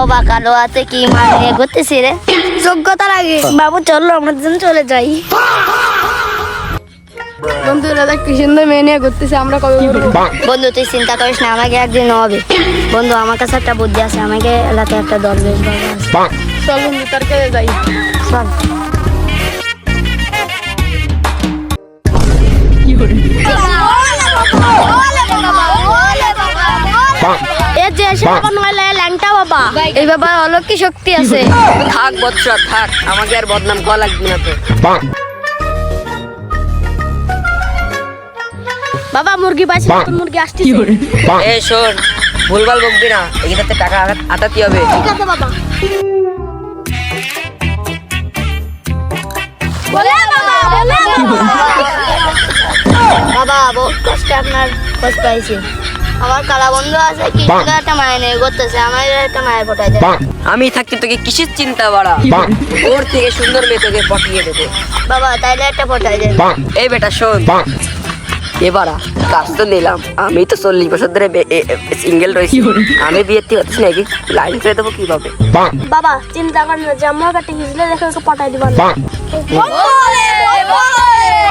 বাবা কালো হাতে কি মাল নিয়ে ঘুরতেছি রে? যোগ্যতার আগে বাবু চললো আমরা দুজন চলে যাই। বন্ধুরা দেখ কি সুন্দর মেয়ে নিয়ে ঘুরতেছে, আমরা কবে করবো? বন্ধু তুই চিন্তা করিস না, আমাকে একদিন হবে। বন্ধু আমার কাছে একটা বুদ্ধি আছে, আমাকে এলাকায় একটা দরবেশ বাবা আছে। চল বন্ধু তার কাছে যাই। চল। এ যে এসে বাবা নইলে ল্যাংটা বাবা, এই বাবা অলৌকিক শক্তি আছে। থাক বৎস থাক, আমাকে আর বদনাম করা লাগবে না তো। বাবা মুরগি পাইছে, নতুন মুরগি আসতেছে। এ শোন, ভুলভাল বকবি না, এখানে টাকা আটাতে হবে। ঠিক আছে বাবা। বলে বাবা, বলে বাবা বহুত কষ্টে আপনার খোঁজ পাইছি। আমার কালা বন্ধু আছে, কি সুন্দর একটা মায়ের নিয়ে ঘুরতেছে, আমার একটা মায়ের ফোটাই দেয়। আমি থাকতে তোকে কিসের চিন্তা বাড়া? ওর থেকে সুন্দর মেয়ে তোকে পটিয়ে দেবে। বাবা তাইলে একটা ফোটাই দেয়। এই বেটা শোন, এবারা কাজ তো নিলাম, আমি তো 40 বছর ধরে সিঙ্গেল রয়েছি, আমি বিয়েতে হচ্ছি নাকি লাইন করে দেবো কিভাবে? বাবা চিন্তা করেন না, জাম্মা কাটে হিজলে দেখে ওকে পটাই দিবেন।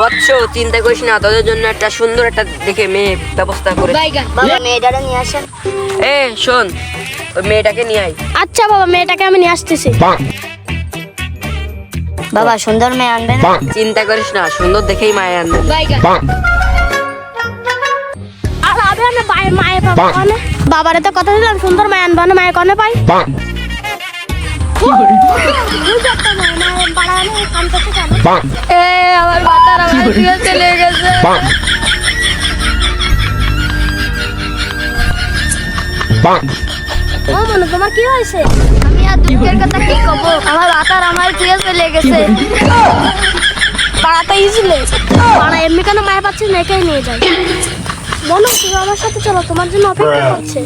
বৎস চিন্তা করিস না, তোদের জন্য একটা সুন্দর একটা দেখে মেয়ে ব্যবস্থা করে। বাবা মেয়েটারে নিয়ে আসেন। এ শোন, ওই মেয়েটাকে নিয়ে আয়। আচ্ছা বাবা, মেয়েটাকে আমি নিয়ে আসতেছি। বাবা সুন্দর মেয়ে আনবেন। চিন্তা করিস না, সুন্দর দেখেই মায়ের আনবে। আর আবে না মায়ের বাবা কনে, বাবারে তো কথা দিলাম সুন্দর মায় আনবা না, মায়ের কনে পাই। এ আমার বাতার আমার দিয়ে চলে গেছে। ও মনে তোমার কি হয়েছে? আমি আর দুঃখের কথা কি কব, আমার বাতার আমার দিয়ে চলে গেছে। পাড়াতে ইজলে পাড়া এমনি কেন মায়ের পাচ্ছি না, একাই নিয়ে যাই। বলো তুমি আমার সাথে চলো, তোমার জন্য অপেক্ষা করছে।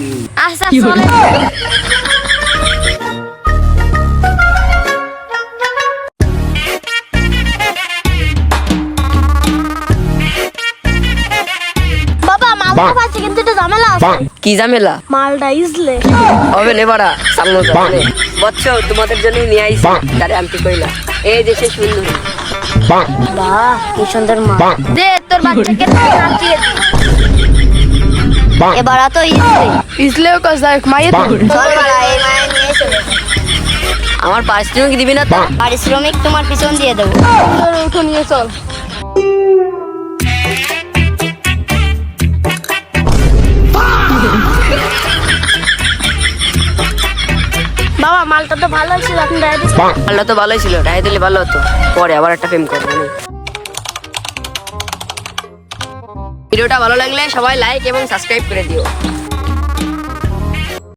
আচ্ছা চলে। বাবা মালটা পাচ্ছি কিন্তু একটু ঝামেলা আছে। কি ঝামেলা? মালটা ইজলে হবে নে বাড়া, সামনে যাবে। বৎস তোমাদের জন্য নিয়ে আইছি, তারে আনতে কইলা। এই দেশে সুন্দর বাহ কি সুন্দর মা। দে তোর বাচ্চাকে নাচিয়ে দে। এবার তো ইসলে ইসলেও কাজ দেখ মাইয়ে তো। চল বাড়া, এই মায়ের নিয়ে চলে। আমার পারিশ্রমিক দিবি না তো? পারিশ্রমিক তোমার পিছন দিয়ে দেবো। তোর উঠো নিয়ে চল। বাবা মালটা তো ভালো ছিল, আপনি ডাইরেক্ট আল্লাহ তো ভালোই ছিল, রায় দিলে ভালো হতো, পরে আবার একটা প্রেম করবো। ভিডিওটা ভালো লাগলে সবাই লাইক এবং সাবস্ক্রাইব করে দিও।